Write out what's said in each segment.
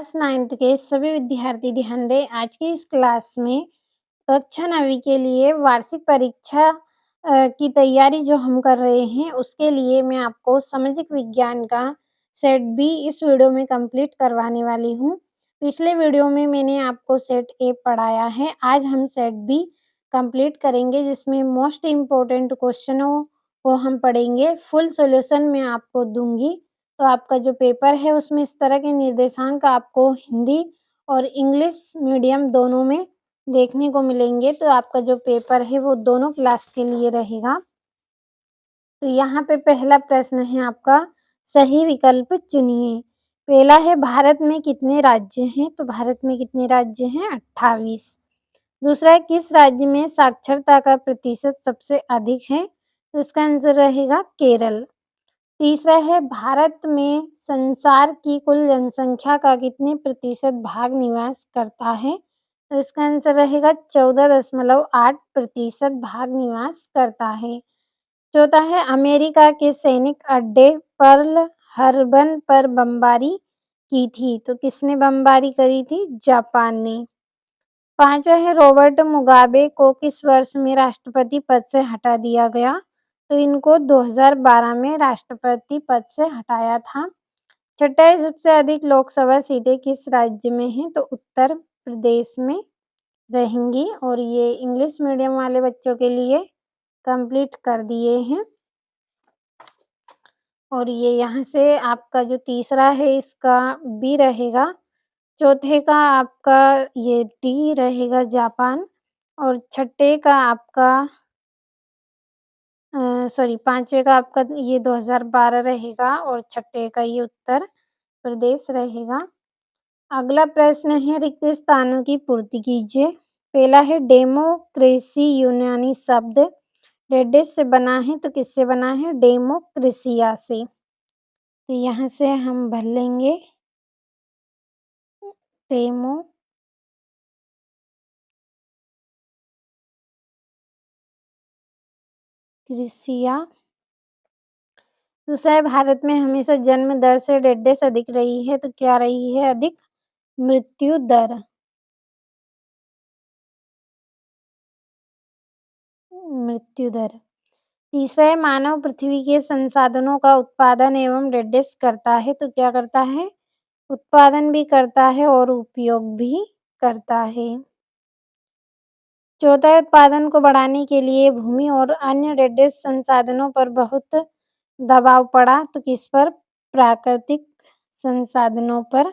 Class 9th के सभी विद्यार्थी ध्यान दें। आज की इस क्लास में कक्षा 9वीं के लिए वार्षिक परीक्षा की तैयारी जो हम कर रहे हैं, उसके लिए मैं आपको सामाजिक विज्ञान का सेट बी इस वीडियो में कंप्लीट करवाने वाली हूँ। पिछले वीडियो में मैंने आपको सेट ए पढ़ाया है। आज हम सेट बी कंप्लीट करेंगे, जिसमें मोस्ट इम्पोर्टेंट क्वेश्चनों को हम पढ़ेंगे। फुल सॉल्यूशन मैं आपको दूँगी। तो आपका जो पेपर है, उसमें इस तरह के निर्देशांक आपको हिंदी और इंग्लिश मीडियम दोनों में देखने को मिलेंगे। तो आपका जो पेपर है, वो दोनों क्लास के लिए रहेगा। तो यहाँ पे पहला प्रश्न है आपका, सही विकल्प चुनिए। पहला है, भारत में कितने राज्य हैं? तो भारत में कितने राज्य हैं? 28। दूसरा है, किस राज्य में साक्षरता का प्रतिशत सबसे अधिक है? तो इसका आंसर रहेगा केरल। तीसरा है, भारत में संसार की कुल जनसंख्या का कितने प्रतिशत भाग निवास करता है? तो इसका आंसर रहेगा 14.8% भाग निवास करता है। चौथा है, अमेरिका के सैनिक अड्डे पर्ल हार्बर पर बमबारी की थी। तो किसने बमबारी करी थी? जापान ने। पांचवा है, रॉबर्ट मुगाबे को किस वर्ष में राष्ट्रपति पद से हटा दिया गया? तो इनको 2012 में राष्ट्रपति पद से हटाया था। छठा है, सबसे अधिक लोकसभा सीटें किस राज्य में हैं? तो उत्तर प्रदेश में रहेंगी। और ये इंग्लिश मीडियम वाले बच्चों के लिए कंप्लीट कर दिए हैं। और ये यहाँ से आपका जो तीसरा है, इसका बी रहेगा। चौथे का आपका ये डी रहेगा, जापान। और छठे का आपका पांचवे का आपका ये 2012 रहेगा। और छठे का ये उत्तर प्रदेश रहेगा। अगला प्रश्न है, रिक्त स्थानों की पूर्ति कीजिए। पहला है, डेमोक्रेसी यूनानी शब्द डेडेस से बना है। तो किससे बना है? डेमोक्रेसिया से। तो यहाँ से हम भर लेंगे डेमोक्रेसिया। दूसरा है, भारत में हमेशा जन्म दर से डेडेस अधिक रही है। तो क्या रही है? अधिक मृत्यु दर। मृत्यु दर। तीसरा है, मानव पृथ्वी के संसाधनों का उत्पादन एवं डेडेस करता है। तो क्या करता है? उत्पादन भी करता है और उपयोग भी करता है। चौथा है, उत्पादन को बढ़ाने के लिए भूमि और अन्य डेडेस संसाधनों पर बहुत दबाव पड़ा। तो किस पर? प्राकृतिक संसाधनों पर।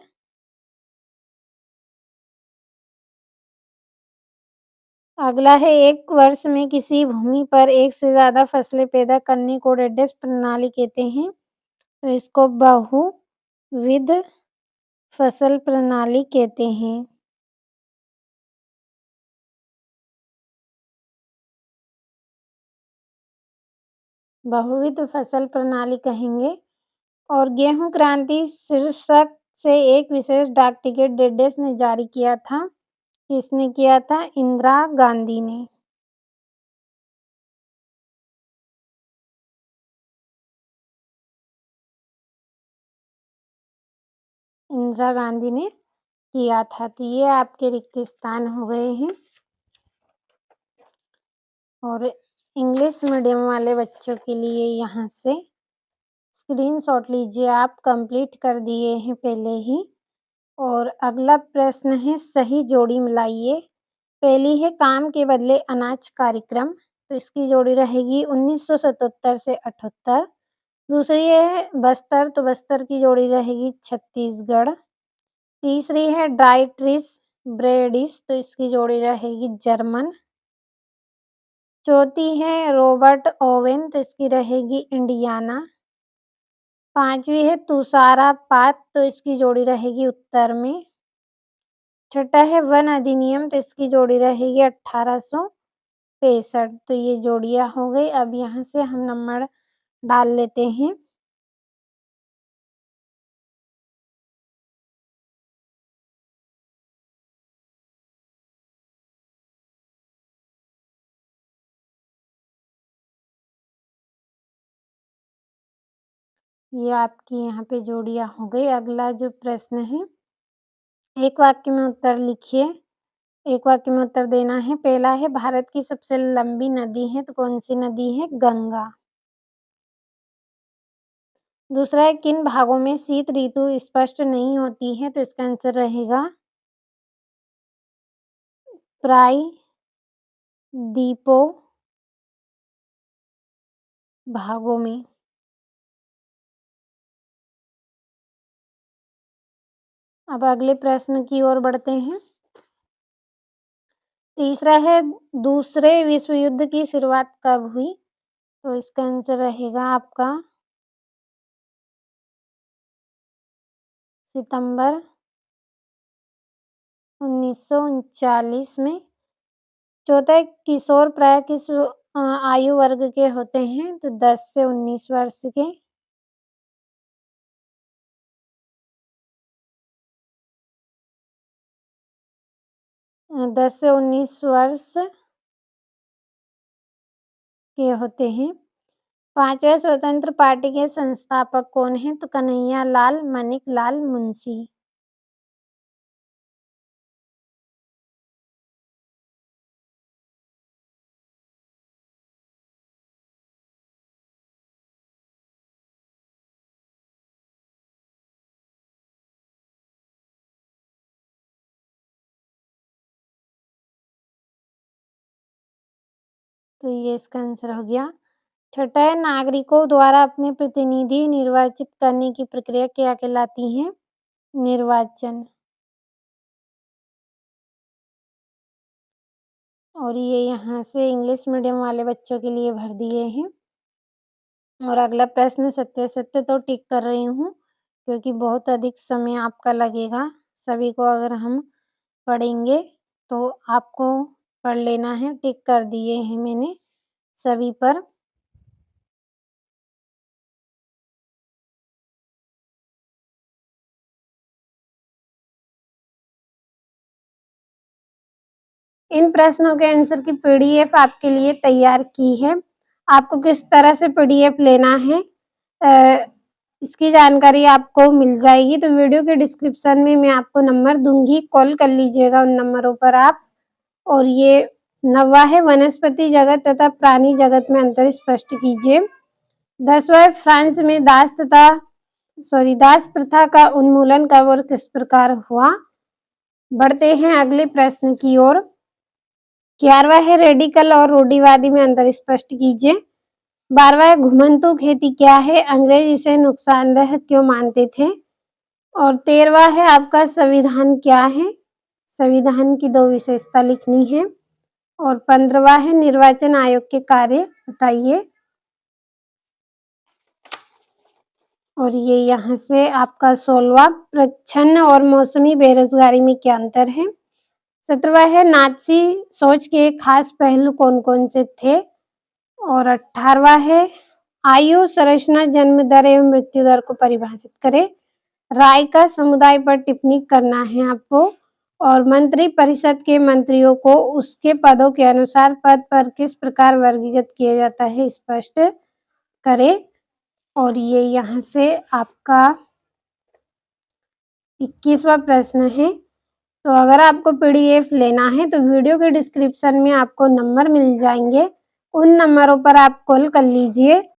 अगला है, एक वर्ष में किसी भूमि पर एक से ज्यादा फसलें पैदा करने को डेडेस प्रणाली कहते हैं। तो इसको बहुविध फसल प्रणाली कहते हैं। बहुविध फसल प्रणाली कहेंगे। और गेहूं क्रांति शीर्षक से एक विशेष डाक टिकट डेडेस ने जारी किया था। किसने किया था? इंदिरा गांधी ने। इंदिरा गांधी ने किया था। तो ये आपके रिक्त स्थान हो गए हैं। और इंग्लिश मीडियम वाले बच्चों के लिए यहाँ से स्क्रीनशॉट लीजिए, आप कंप्लीट कर दिए हैं पहले ही। और अगला प्रश्न है, सही जोड़ी मिलाइए। पहली है, काम के बदले अनाज कार्यक्रम। तो इसकी जोड़ी रहेगी 1977 से 78। दूसरी है बस्तर। तो बस्तर की जोड़ी रहेगी छत्तीसगढ़। तीसरी है डाइट्रिस ब्रेडिस। तो इसकी जोड़ी रहेगी जर्मन। चौथी है रॉबर्ट ओवेन। तो इसकी रहेगी इंडियाना। पांचवी है तुषारा पात। तो इसकी जोड़ी रहेगी उत्तर में। छठा है वन अधिनियम। तो इसकी जोड़ी रहेगी 1865। तो ये जोड़ियां हो गई। अब यहाँ से हम नंबर डाल लेते हैं। ये आपकी यहाँ पे जोड़ियां हो गई। अगला जो प्रश्न है, एक वाक्य में उत्तर लिखिए। एक वाक्य में उत्तर देना है। पहला है भारत की सबसे लंबी नदी है तो कौन-सी नदी है? गंगा। दूसरा है किन भागों में शीत ऋतु स्पष्ट नहीं होती है तो इसका आंसर रहेगा प्रायद्वीपों भागों में। अब अगले प्रश्न की ओर बढ़ते हैं। तीसरा है दूसरे विश्व युद्ध की शुरुआत कब हुई? तो इसका आंसर रहेगा आपका सितंबर 1939 में। चौथा है किशोर प्राय किस आयु वर्ग के होते हैं? तो 10 से 19 वर्ष के। 10 से 19 वर्ष के होते हैं। पाँचवें स्वतंत्र पार्टी के संस्थापक कौन हैं? तो कन्हैया लाल, माणिक लाल मुंशी। तो ये इसका आंसर हो गया। छठा है नागरिकों द्वारा अपने प्रतिनिधि निर्वाचित करने की प्रक्रिया क्या कहलाती है? निर्वाचन। और ये यहाँ से इंग्लिश मीडियम वाले बच्चों के लिए भर दिए हैं। और अगला प्रश्न सत्य-असत्य तो टिक कर रही हूँ क्योंकि बहुत अधिक समय आपका लगेगा। सभी को अगर हम पढ़ेंगे तो आपको पढ़ लेना है। टिक कर दिए हैं मैंने सभी पर। इन प्रश्नों के आंसर की पीडीएफ आपके लिए तैयार की है। आपको किस तरह से पीडीएफ लेना है इसकी जानकारी आपको मिल जाएगी। तो वीडियो के डिस्क्रिप्शन में मैं आपको नंबर दूँगी, कॉल कर लीजिएगा उन नंबरों पर आप। और ये 9वां है वनस्पति जगत तथा प्राणी जगत में अंतर स्पष्ट कीजिए। 10वां है फ्रांस में दास प्रथा का उन्मूलन कब और किस प्रकार हुआ? बढ़ते हैं अगले प्रश्न की ओर। 11वां है रेडिकल और रूढ़िवादी में अंतर स्पष्ट कीजिए। 12वां है घुमंतू खेती क्या है? अंग्रेज इसे नुकसानदेह क्यों मानते थे? और 13वां है आपका संविधान क्या है? संविधान की 2 विशेषता लिखनी है। और 15वां है निर्वाचन आयोग के कार्य बताइए। और ये यहाँ से आपका 16वां प्रच्छन्न और मौसमी बेरोजगारी में क्या अंतर है? 17वां है नाज़ी सोच के खास पहलू कौन-कौन से थे? और 18वां है आयु संरचना जन्म दर एवं मृत्यु दर को परिभाषित करें। राय का समुदाय पर टिप्पणी करना है आपको। और मंत्री परिषद के मंत्रियों को उसके पदों के अनुसार पद पर किस प्रकार वर्गीकृत किया जाता है स्पष्ट करें। और ये यहाँ से आपका 21वां प्रश्न है। तो अगर आपको पीडीएफ लेना है तो वीडियो के डिस्क्रिप्शन में आपको नंबर मिल जाएंगे। उन नंबरों पर आप कॉल कर लीजिए।